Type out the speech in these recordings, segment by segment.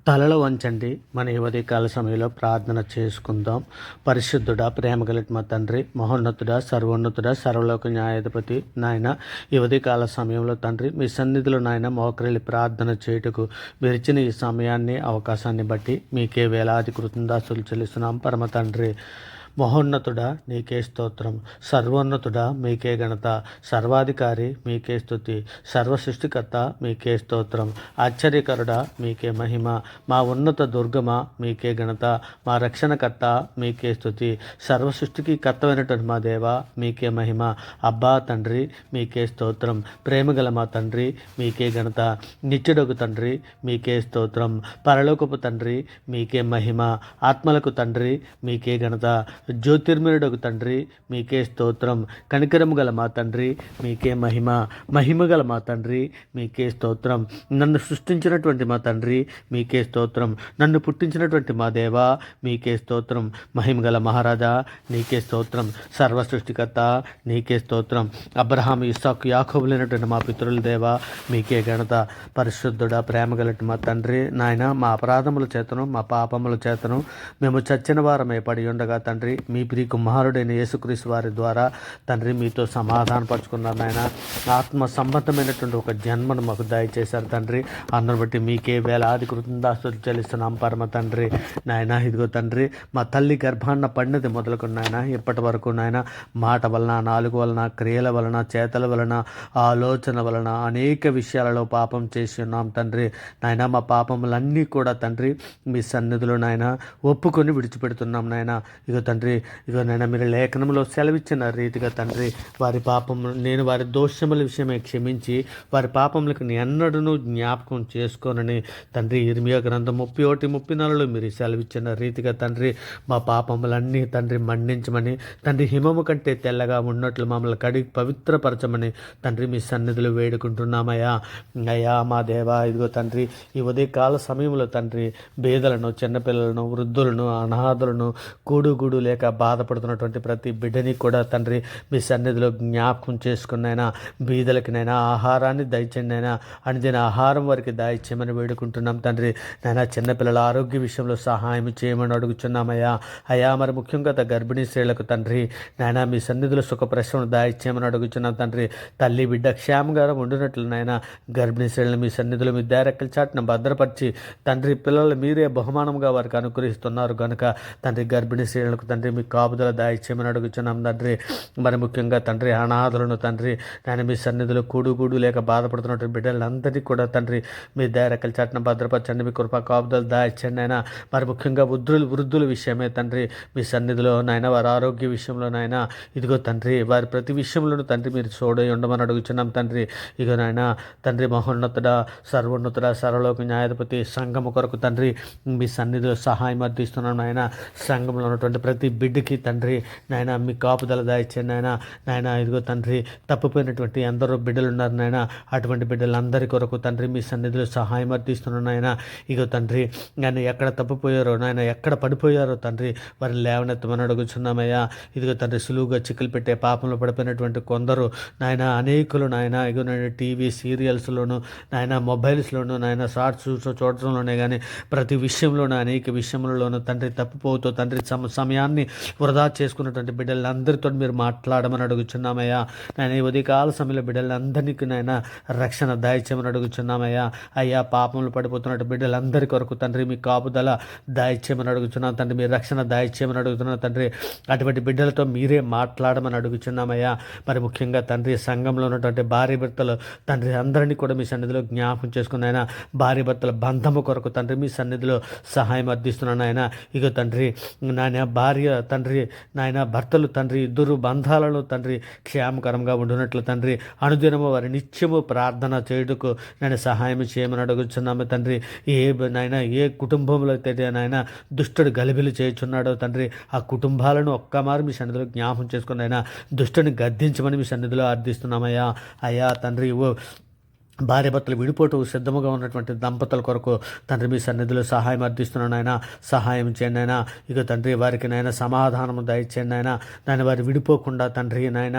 తలలు వంచండి. మన ఈ ఉదయకాల సమయంలో ప్రార్థన చేసుకుందాం. పరిశుద్ధుడా, ప్రేమ కలిగిన మా తండ్రి, మహోన్నతుడా, సర్వోన్నతుడా, సర్వలోక న్యాయాధిపతి నాయన, ఈ ఉదయకాల సమయంలో తండ్రి మీ సన్నిధిలో నాయన మోకరిల్లి ప్రార్థన చేయుటకు మీరు ఇచ్చిన ఈ సమయాన్ని, అవకాశాన్ని బట్టి మీకే వేలాది కృతజ్ఞతాస్తుతులు చెల్లిస్తున్నాం పరమ తండ్రి. మహోన్నతుడా నీకే స్తోత్రం, సర్వోన్నతుడా మీకే ఘనత, సర్వాధికారి మీకే స్తుతి, సర్వసృష్టికర్త మీకే స్తోత్రం, ఆశ్చర్యకరుడా మీకే మహిమ, మా ఉన్నత దుర్గమ మీకే ఘనత, మా రక్షణకర్త మీకే స్తుతి, సర్వసృష్టికి కర్తమైనటువంటి మా దేవ మీకే మహిమ. అబ్బా తండ్రి మీకే స్తోత్రం, ప్రేమగల మా తండ్రి మీకే ఘనత, నిత్యుడగు తండ్రి మీకే స్తోత్రం, పరలోకపు తండ్రి మీకే మహిమ, ఆత్మలకు తండ్రి మీకే ఘనత, జ్యోతిర్మయుడకు తండ్రి మీకే స్తోత్రం, కనికరము గల మా తండ్రి మీకే మహిమ, మహిమ గల మా తండ్రి మీకే స్తోత్రం, నన్ను సృష్టించినటువంటి మా తండ్రి మీకే స్తోత్రం, నన్ను పుట్టించినటువంటి మా దేవా మీకే స్తోత్రం, మహిమ గల మహారాజా నీకే స్తోత్రం, సర్వ సృష్టికర్త నీకే స్తోత్రం, అబ్రహాం ఇస్సాకు యాకోబులైనటువంటి మా పితరుల దేవా మీకే ఘనత, పరిశుద్ధుడా ప్రేమ గలటి మా తండ్రి నాయన, మా అపరాధముల చేతను మా పాపముల చేతను మేము చచ్చిన వారమే పడి ఉండగా తండ్రి మీ ప్రియ కుమారుడైన యేసుక్రీస్తు వారి ద్వారా తండ్రి మీతో సమాధానపరుచుకున్నారు నాయన, ఆత్మ సంబంధమైనటువంటి ఒక జన్మను మాకు దయచేశారు తండ్రి. అందరిని బట్టి మీకే వేలాది కృతజ్ఞతాస్తుతులు చెల్లిస్తున్నాం పరమ తండ్రి. నాయన ఇదిగో తండ్రి, మా తల్లి గర్భాన్న పడినది మొదలుకొని నాయన ఇప్పటి వరకు నాయన మాట వలన, నాలుగు వలన, క్రియల వలన, చేతల వలన, ఆలోచన వలన అనేక విషయాలలో పాపం చేసి ఉన్నాం తండ్రి. నాయన మా పాపములన్నీ కూడా తండ్రి మీ సన్నిధిలో నాయన ఒప్పుకొని విడిచిపెడుతున్నాం నాయన. ఇగో తండ్రి, ఇగో నాయన మీరు లేఖనంలో సెలవిచ్చిన రీతిగా తండ్రి వారి పాపము నేను వారి దోషముల విషయమే క్షమించి వారి పాపములకు ఎన్నడూ జ్ఞాపకం చేసుకోనని తండ్రి ఇర్మియా గ్రంథం 31:34 మీరు సెలవిచ్చిన రీతిగా తండ్రి మా పాపములన్నీ తండ్రి మన్నించమని, తండ్రి హిమము కంటే తెల్లగా ఉన్నట్లు మమ్మల్ని కడిగి పవిత్రపరచమని తండ్రి మీ సన్నిధిలో వేడుకుంటున్నామయ్యా. అయ్యా మా దేవా ఇదిగో తండ్రి, ఈ ఉదయకాల సమయంలో తండ్రి బేదలను, చిన్నపిల్లలను, వృద్ధులను, అనాథులను, కూడు లేక బాధపడుతున్నటువంటి ప్రతి బిడ్డని కూడా తండ్రి మీ సన్నిధిలో జ్ఞాపకం చేసుకున్నైనా, బీదలకినైనా ఆహారాన్ని దయచేయండి అయినా, అనుదిన ఆహారం వారికి దయచేయమని వేడుకుంటున్నాం తండ్రి. నైనా చిన్నపిల్లల ఆరోగ్య విషయంలో సహాయం చేయమని అడుగుచున్నామయ్యా. అయ్యా మరి ముఖ్యంగా గర్భిణీ స్త్రీలకు తండ్రి నాయన మీ సన్నిధిలో సుఖ ప్రసవం దయచేయమని అడుగుచున్నాం తండ్రి. తల్లి బిడ్డ క్షేమంగా ఉండినట్లు నాయన గర్భిణీ స్త్రీలను మీ సన్నిధిలో మీ దారెక్కల చాటును భద్రపరిచి తండ్రి పిల్లలు మీరే బహుమానంగా వారికి అనుగ్రహిస్తున్నారు కనుక తండ్రి గర్భిణీ స్త్రీలకు తండ్రి మీ కాపుదల దయచేయమని అడుగుచున్నాం తండ్రి. మరి ముఖ్యంగా తండ్రి అనాథులను తండ్రి నేను మీ సన్నిధిలో కూడు లేక బాధపడుతున్నటువంటి బిడ్డలందరినీ కూడా తండ్రి మీ దయరెక్కల చాటున భద్రపరచండి, మీ కృపా కాపుదల దయచేయండి అయినా. మరి ముఖ్యంగా వృద్ధుల విషయమే తండ్రి మీ సన్నిధిలో నాయన వారి ఆరోగ్య విషయంలో నాయన ఇదిగో తండ్రి వారి ప్రతి విషయంలోనూ తండ్రి మీరు చూడ ఉండమని అడుగుచున్నాం తండ్రి. ఇగో నాయన తండ్రి మహోన్నతుడ, సర్వోన్నతుడ, సర్వలోక న్యాయాధిపతి సంఘము కొరకు తండ్రి మీ సన్నిధిలో సహాయం అర్థిస్తున్నాం నాయన. సంఘంలో ఉన్నటువంటి ప్రతి బిడ్డకి తండ్రి నాయన మీ కాపుదల దాయిచ్చండి నాయన. ఇదిగో తండ్రి తప్పిపోయినటువంటి ఎందరో బిడ్డలు ఉన్నారు నాయన, అటువంటి బిడ్డలందరి కొరకు తండ్రి మీ సన్నిధిలో సహాయం అర్థిస్తున్నాను నాయన. ఇగో తండ్రి ఆయన ఎక్కడ తప్పిపోయారో నాయన, ఎక్కడ పడిపోయారో తండ్రి వారిని లేవనెత్తమని అడుగుచున్నామయ్యా. ఇదిగో తండ్రి సులువుగా చిక్కులు పెట్టే పాపంలో పడిపోయినటువంటి కొందరు నాయన, అనేకులు నాయన ఇగో నాయన టీవీ సీరియల్స్లోను నాయన, మొబైల్స్లోను నాయన, షార్ట్స్ చూడటంలోనే కానీ ప్రతి విషయంలోనూ అనేక విషయంలోనూ తండ్రి తప్పిపోతూ తండ్రి సమయాన్ని వృధా చేసుకున్నటువంటి బిడ్డలందరితో మీరు మాట్లాడమని అడుగుచున్నామయ్యా. నేను ఈ ఉదయకాల సమయంలో బిడ్డలందరికీ నాయన రక్షణ దయచేయమని అడుగుచున్నామయ్యా. అయ్యా పాపంలో పడిపోతున్నట్టు బిడ్డలందరి కొరకు తండ్రి మీ కాపుదల దయచేయమని అడుగుచున్నాం తండ్రి, మీ రక్షణ దయచేయమని అడుగుతున్నాం తండ్రి. అటువంటి బిడ్డలతో మీరే మాట్లాడమని అడుగుచున్నామయ్యా. మరి ముఖ్యంగా తండ్రి సంఘంలో ఉన్నటువంటి భార్య భర్తలు తండ్రి అందరినీ కూడా మీ సన్నిధిలో జ్ఞాపకం చేసుకున్నాయన. భార్య భర్తల బంధము కొరకు తండ్రి మీ సన్నిధిలో సహాయం అర్థిస్తున్నాను ఆయన. ఇగో తండ్రి నాయన భార్య తండ్రి నాయన భర్తలు తండ్రి ఇద్దరు బంధాలలో తండ్రి క్షేమకరంగా ఉండునట్లు తండ్రి అనుదినము వారి నిత్యము ప్రార్థన చేయుటకు నేను సహాయం చేయమని అడుగుచున్నాము తండ్రి. నాయన ఏ కుటుంబంలో అయితే నాయన దుష్టుడు గలిబిలు చేయుచున్నాడో తండ్రి ఆ కుటుంబాలను ఒక్కమారు మీ సన్నిధిలో జ్ఞాపకం చేసుకుని ఆయన దుష్టుని గద్దించమని మీ సన్నిధిలో అర్థిస్తున్నామయ్యా. అయ్యా తండ్రి భార్యాభర్తలు విడిపోటు సిద్ధముగా ఉన్నటువంటి దంపతుల కొరకు తండ్రి మీ సన్నిధిలో సహాయం అర్థిస్తున్నాను ఆయన, సహాయం చేయండి ఆయన. ఇక తండ్రి వారికి నాయన సమాధానము దయచేయండి ఆయన. నాయన వారు విడిపోకుండా తండ్రి నాయన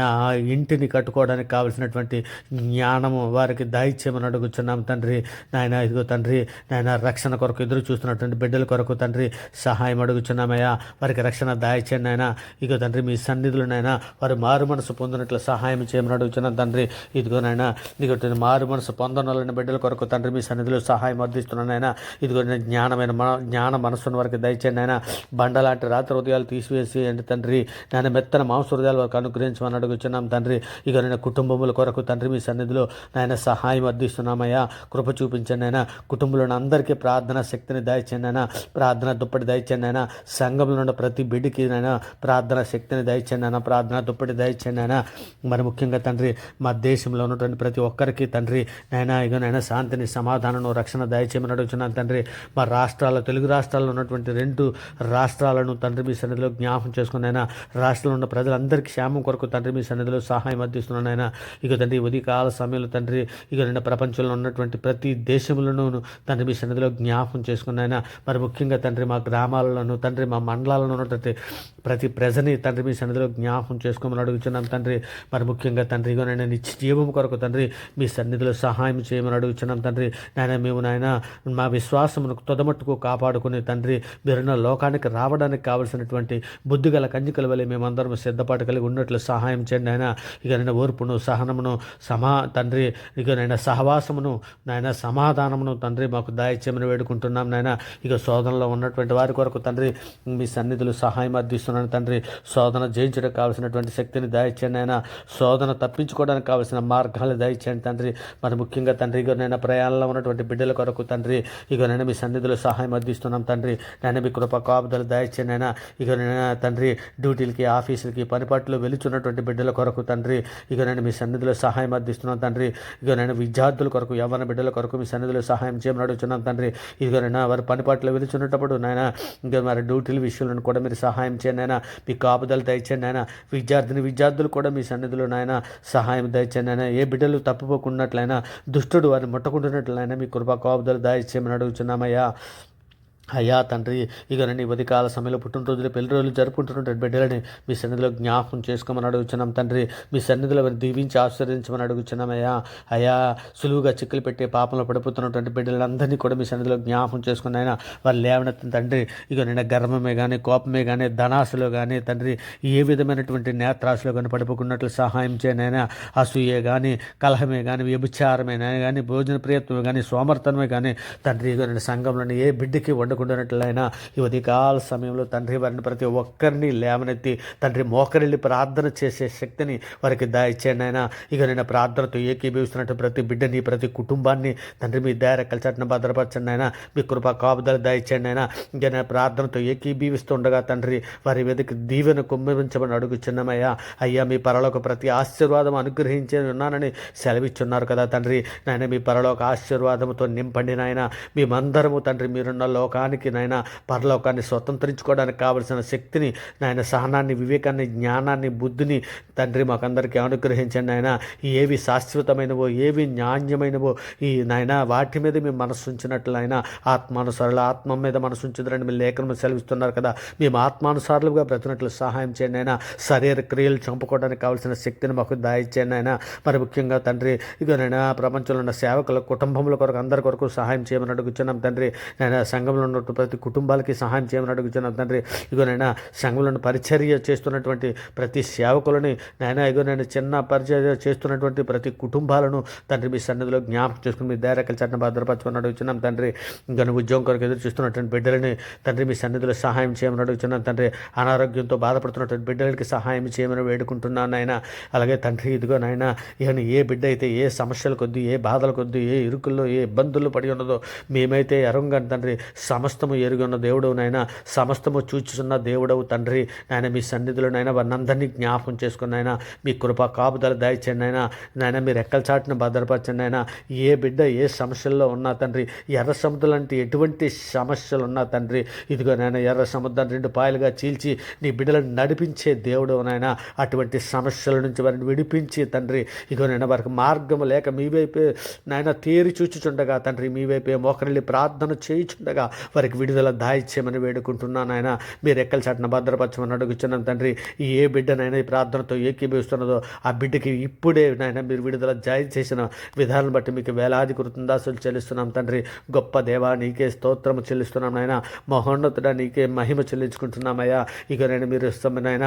ఆ ఇంటిని కట్టుకోవడానికి కావలసినటువంటి జ్ఞానము వారికి దయచేయమని అడుగుచున్నాం తండ్రి నాయన. ఇదిగో తండ్రి నాయన రక్షణ కొరకు ఎదురు చూస్తున్నటువంటి బిడ్డల కొరకు తండ్రి సహాయం అడుగుచున్నామయ్యా. వారికి రక్షణ దయచేయండి ఆయన. ఇక తండ్రి మీ సన్నిధులు నాయన వారు మారు మనసు పొందినట్లు సహాయం చేయమని అడుగుచున్నాం తండ్రి. ఇదిగో నాయన ఇదిగో మారు మనసు పొందనలని బిడ్డల కొరకు తండ్రి మీ సన్నిధిలో సహాయం అర్థిస్తున్నాను ఆయన. ఇదిగో జ్ఞాన మనస్సును వారికి దయచేయండి ఆయన. బండలాంటి రాత్రి హృదయాలు తీసివేసి అండి తండ్రి నేను మెత్తన మాంస హృదయాలు వారికి అనుగ్రహించమని అడుగుచున్నాం తండ్రి. ఇక నేను కుటుంబముల కొరకు తండ్రి మీ సన్నిధిలో నాయన సహాయం అర్థిస్తున్నామయ్యా. కృప చూపించండి ఆయన. కుటుంబంలోని అందరికీ ప్రార్థన శక్తిని దయచేయండి ఆయన. ప్రార్థన దుప్పటి దయచేయండి ఆయన. సంఘంలో ఉన్న ప్రతి బిడ్డకి నాయన ప్రార్థన శక్తిని దయచేయండి ఆయన. ప్రార్థన దుప్పటి దయచేయండి ఆయన. మరి ముఖ్యంగా తండ్రి మా దేశంలో ఉన్నటువంటి ప్రతి ఒక్కరికి తండ్రి నాయన ఇక నాయన శాంతిని సమాధానం రక్షణ దయచేయమని అడుగుతున్నాను తండ్రి. మా రాష్ట్రాల్లో తెలుగు రాష్ట్రాల్లో ఉన్నటువంటి 2 రాష్ట్రాలను తండ్రి మీ సన్నిధిలో జ్ఞాపకం చేసుకుని ఆయన రాష్ట్రంలో ఉన్న ప్రజలందరికీ క్షేమం కొరకు తండ్రి మీ సన్నిధిలో సహాయం అందిస్తున్నాను ఆయన. ఇక తండ్రి ఉదయకాల సమయంలో తండ్రి ఇక నిన్న ప్రపంచంలో ఉన్నటువంటి ప్రతి దేశంలోనూ తండ్రి మీ సన్నిధిలో జ్ఞాపకం చేసుకున్న ఆయన. మరి ముఖ్యంగా తండ్రి మా గ్రామాలలోను తండ్రి మా మండలాలలో ఉన్నటువంటి ప్రతి ప్రజని తండ్రి మీ సన్నిధిలో జ్ఞాపకం చేసుకోమని అడుగుతున్నాం తండ్రి. మరి ముఖ్యంగా తండ్రి ఇక నేను నిత్య జీవం కొరకు తండ్రి మీ సన్నిధిలో సహాయం చేయమని అడుగుతున్నాం తండ్రి. నాయన మేము నాయన మా విశ్వాసమును తొదమట్టుకు కాపాడుకుని తండ్రి మీరున్న లోకానికి రావడానికి కావలసినటువంటి బుద్ధిగల కంజికల వల్ల మేమందరం సిద్ధపాటు కలిగి ఉన్నట్లు సహాయం చేయండి ఆయన. ఇక నేను ఓర్పును సహనమును తండ్రి ఇక నేను సహవాసమును నాయన సమాధానమును తండ్రి మాకు దయచేయమని వేడుకుంటున్నాం నాయన. ఇక శోధనలో ఉన్నటువంటి వారి కొరకు తండ్రి మీ సన్నిధిలో సహాయం అర్థిస్తున్నాను తండ్రి. శోధన జయించడానికి కావలసినటువంటి శక్తిని దయచేయండి ఆయన. శోధన తప్పించుకోవడానికి కావలసిన మార్గాలు దయచేయండి తండ్రి. మరి ముఖ్యంగా తండ్రి ఇక నేను ప్రయాణంలో ఉన్నటువంటి బిడ్డల కొరకు తండ్రి ఇక నేను మీ సన్నిధిలో సహాయం అందిస్తున్నాం తండ్రి. నేను మీ కృప కాపుదలు దయచేయండి అయినా. ఇక నేను తండ్రి డ్యూటీలకి ఆఫీసులకి పనిపాట్లు వెలుచున్నటువంటి బిడ్డల కొరకు తండ్రి ఇక నేను మీ సన్నిధిలో సహాయం అందిస్తున్నాను తండ్రి. ఇక నేను విద్యార్థుల కొరకు యవ్వన బిడ్డల కొరకు మీ సన్నిధిలో సహాయం చేయమని అడుగుతున్నాను తండ్రి. ఇక నేను వారి పనిపాట్లు వెలుచున్నప్పుడు నాయన ఇంకా మరి డ్యూటీల విషయంలో కూడా మీరు సహాయం చేయండి అయినా. మీ కాపుదలు దయచేయండి అయినా. విద్యార్థులు కూడా మీ సన్నిధిలో నాయన సహాయం దయచేయండి అయినా. ఏ బిడ్డలు తప్పుపోకున్నట్లయినా దుష్టుడు వారిని ముట్టకుంటున్నట్లయినా మీ కృపా కాపుదలు దయచేయమని అడుగుతున్నామయ్యా. అయ్యా తండ్రి ఇక రండి ఉదయకాల సమయంలో పుట్టినరోజులు పెళ్లి రోజులు జరుపుకుంటున్న బిడ్డలని మీ సన్నిధిలో జ్ఞాపకం చేసుకోమని అడుగుతున్నాం తండ్రి. మీ సన్నిధిలో వారిని దీవించి ఆశీర్వదించమని అడుగుతున్నామయ్యా. అయ్యా సులువుగా చిక్కులు పెట్టి పాపంలో పడిపోతున్నటువంటి బిడ్డలందరినీ కూడా మీ సన్నిధిలో జ్ఞాపకం చేసుకుని అయినా వారు లేవనెత్తిన తండ్రి ఇక నిన్న గర్వమే కానీ కోపమే కానీ ధనాశలో కానీ తండ్రి ఏ విధమైనటువంటి నేత్రాశలో కానీ పడిపోకున్నట్లు సహాయం చేయను అయినా. అసూయే కానీ కలహమే కానీ వ్యభిచారమే కానీ భోజన ప్రియత్వమే కానీ సోమర్థనమే కానీ తండ్రి ఇక నిన్న సంఘంలోని ఏ బిడ్డకి ఉండకుండానట్లయినా ఈ ఉదయకాల సమయంలో తండ్రి వారిని ప్రతి ఒక్కరిని లేవనెత్తి తండ్రి మోకరిల్లి ప్రార్థన చేసే శక్తిని వారికి దయచేయండి అయినా. ఇక నేను ప్రార్థనతో ఏకీభవిస్తున్నట్టు ప్రతి బిడ్డని ప్రతి కుటుంబాన్ని తండ్రి మీ దయరెక్కల చాటున భద్రపరచండి అయినా. మీ కృప కాపుదలు దయచేయండి అయినా. ఇక నేను ప్రార్థనతో ఏకీభవిస్తుండగా తండ్రి వారి మీదకి దీవెన కుమ్మరించమని అడుగుచున్నామయ్యా. అయ్యా మీ పరలోక ప్రతి ఆశీర్వాదం అనుగ్రహించి ఉన్నానని సెలవిచ్చున్నారు కదా తండ్రి. నాయన మీ పరలోక ఆశీర్వాదంతో నింపండి నాయన. మేమందరము తండ్రి మీరున్న లోకానికి నాయన పరలోకాన్ని స్వతంత్రించుకోవడానికి కావలసిన శక్తిని నాయన సహనాన్ని వివేకాన్ని జ్ఞానాన్ని బుద్ధిని తండ్రి మాకందరికీ అనుగ్రహించండి నాయన. ఏవి శాశ్వతమైనవో ఏవి న్యాయమైనవో ఈ నాయన వాటి మీద మేము మనసు ఉంచినట్లు ఆయన ఆత్మానుసారుల ఆత్మ మీద మనసు ఉంచుదరని మీ లేఖనం సెలవిస్తున్నారు కదా. మేము ఆత్మానుసారులుగా బ్రతినట్లు సహాయం చేయండి అయినా. శరీర క్రియలు చంపుకోవడానికి కావాల్సిన శక్తిని మాకు దయచేయండి అయినా. మరి ముఖ్యంగా తండ్రి ఇక నేను ప్రపంచంలో ఉన్న సేవకుల కుటుంబముల కొరకు అందరి కొరకు సహాయం చేయమని అడుగుతున్నాం తండ్రి. నేను సంఘంలో ఉన్నట్టు ప్రతి కుటుంబాలకి సహాయం చేయమని అడుగుతున్నాం తండ్రి. ఇగో నైనా సంఘంలో పరిచర్య చేస్తున్నటువంటి ప్రతి సేవకులని నైనా ఇగో నేను చిన్న పరిచర్య చేస్తున్నటువంటి ప్రతి కుటుంబాలను తండ్రి మీ సన్నిధిలో జ్ఞాపకం చేసుకుని మీ దయరకల చట్టం భద్రపరచుకొని అడుగుతున్నాం తండ్రి. ఇంకా నువ్వు ఉద్యోగం కొరకు ఎదురు చూస్తున్నటువంటి బిడ్డలని తండ్రి మీ సన్నిధిలో సహాయం చేయమని అడుగుతున్నాం తండ్రి. అనారోగ్యంతో బాధపడుతున్నటువంటి బిడ్డలకి సహాయం చేయమని వేడుకుంటున్నాను నాయన. అలాగే తండ్రి ఇదిగో నాయన ఏ బిడ్డ అయితే ఏ సమస్యల కొద్దీ ఏ బాధల కొద్దీ ఏ ఇరుకుల్లో ఏ ఇబ్బందుల్లో పడి ఉన్నదో మేమైతే ఎరంగా తండ్రి సమస్తము ఎరిగి ఉన్న దేవుడవు నాయన, సమస్తము చూచుచున్న దేవుడవు తండ్రి నాయన. మీ సన్నిధిలో నాయన వారినందరినీ జ్ఞాపకం చేసుకుని నాయన మీ కృప కాపుదల దయచేయండి నాయన. మీ రెక్కల చాటును భద్రపరచండి నాయన. ఏ బిడ్డ ఏ సమస్యల్లో ఉన్నా తండ్రి, ఎర్ర సముద్రం లాంటి ఎటువంటి సమస్యలు ఉన్నా తండ్రి, ఇదిగో నాయన ఎర్ర సముద్రాన్ని 2 పాయలుగా చీల్చి నీ బిడ్డలను నడిపించే దేవుడు నాయన. అటువంటి సమస్యల నుంచి వారిని విడిపించి తండ్రి, ఇదిగో నాయన వారికి మార్గము లేక మీ వైపే నాయన తేరి చూచుచుండగా తండ్రి, మీ వైపే మోకరిల్లి ప్రార్థన చేయుచుండగా వారికి విడుదల దాయిచ్చేయమని వేడుకుంటున్నాను ఆయన. మీరు రెక్కల చాటున భద్రపరచమని అడుగుచున్నాను తండ్రి. ఏ బిడ్డనైనా ఈ ప్రార్థనతో ఏకీభవిస్తున్నదో ఆ బిడ్డకి ఇప్పుడే నాయన మీరు విడుదల జాయి చేసిన విధానం బట్టి మీకు వేలాది కృతజ్ఞతాస్తులు చెల్లిస్తున్నాం తండ్రి. గొప్ప దేవా నీకే స్తోత్రము చెల్లిస్తున్నాం నాయన. మహోన్నతుడా నీకే మహిమ చెల్లించుకుంటున్నామయ్యా. ఇక నేను మీరు నాయన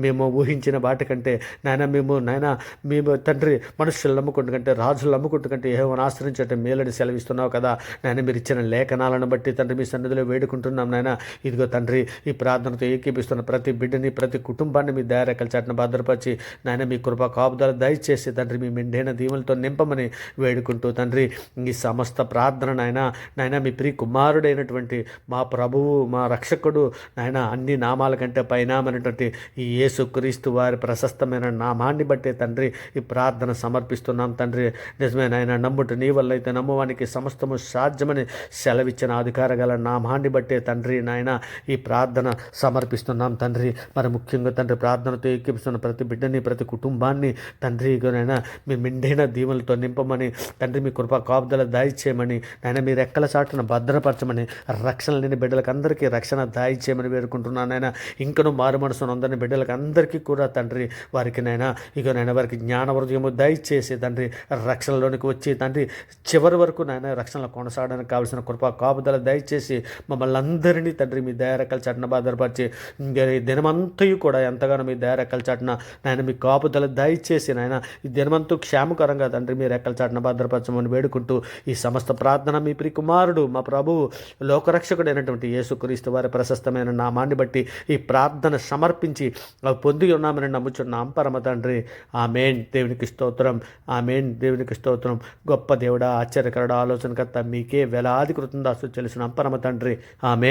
మేము ఊహించిన వాటికంటే నాయన మేము తండ్రి మనుషులు నమ్ముకుంటు కంటే, రాజులు నమ్ముకుంటు కంటే యెహోవాను ఆశ్రయించటం మేలని సెలవిస్తున్నావు కదా నాయన. మీరు ఇచ్చిన లేఖనాలను బట్టి తండ్రి మీ సన్నిధిలో వేడుకుంటున్నాం నాయన. ఇదిగో తండ్రి ఈ ప్రార్థనతో ఏకీపిస్తున్న ప్రతి బిడ్డని ప్రతి కుటుంబాన్ని మీ దయరెక్కల చాటున భద్రపరిచి నాయన మీ కృప కాపుదల దయచేసి తండ్రి మీ మెండైన దీవులతో నింపమని వేడుకుంటూ తండ్రి ఈ సమస్త ప్రార్థన నాయన మీ ప్రియ కుమారుడైనటువంటి మా ప్రభువు మా రక్షకుడు నాయన అన్ని నామాల కంటే పైనామైనటువంటి ఈ యేసుక్రీస్తు వారి ప్రశస్తమైన నామాన్ని బట్టే తండ్రి ఈ ప్రార్థన సమర్పిస్తున్నాం తండ్రి. నిజమే నాయన, నమ్ముట నీ వల్ల అయితే నమ్మువానికి సమస్తము సాధ్యమని సెలవిచ్చిన అధికార గల నామాన్ని బట్టే తండ్రి నాయన ఈ ప్రార్థన సమర్పిస్తున్నాం తండ్రి. మరి ముఖ్యంగా తండ్రి ప్రార్థనతో ఎక్కిపిస్తున్న ప్రతి బిడ్డని ప్రతి కుటుంబాన్ని తండ్రి నాయన మీ మెండైన దీవులతో నింపమని తండ్రి, మీ కృప కాపుదల దాయిచేయమని నాయన, మీ రెక్కల చాటున భద్రపరచమని, రక్షణ లేని బిడ్డలకు అందరికీ రక్షణ దాయిచేయమని వేడుకుంటున్నాను నాయన. ఇంకను మారు మనసును అందరిని బిడ్డలకు అందరికీ కూడా తండ్రి వారికి నాయన వారికి జ్ఞాన హృదయము దయచేసి తండ్రి రక్షణలోనికి వచ్చి తండ్రి చివరి వరకు నాయన రక్షణలో కొనసాగడానికి కావాల్సిన కృప కాపుదల దయచేసి మమ్మల్ని అందరినీ తండ్రి మీ దయరెక్కల చాటున భద్రపరిచి దినమంతయు కూడా ఎంతగానో మీ దయరెక్కల చాటున నాయన మీ కాపుదల దయచేసి నాయన ఈ దినమంతూ క్షేమకరంగా తండ్రి మీ రెక్కల చాటున భద్రపరచమని వేడుకుంటూ ఈ సమస్త ప్రార్థన మీ ప్రియ కుమారుడు మా ప్రభువు లోకరక్షకుడైనటువంటి యేసుక్రీస్తు వారి ప్రశస్తమైన నామాన్ని బట్టి ఈ ప్రార్థన సమర్పించి అవి పొంది ఉన్నామని నమ్ముచున్నాం పరమ తండ్రి. ఆమేన్. దేవునికి స్తోత్రం. ఆమేన్. దేవునికి స్తోత్రం. గొప్ప దేవుడా, ఆశ్చర్యకరుడా, ఆలోచనకర్త మీకే వేలాది కృతజ్ఞతాస్తుతులు చెల్లిస్తున్నాం పరమ తండ్రి. ఆమేన్.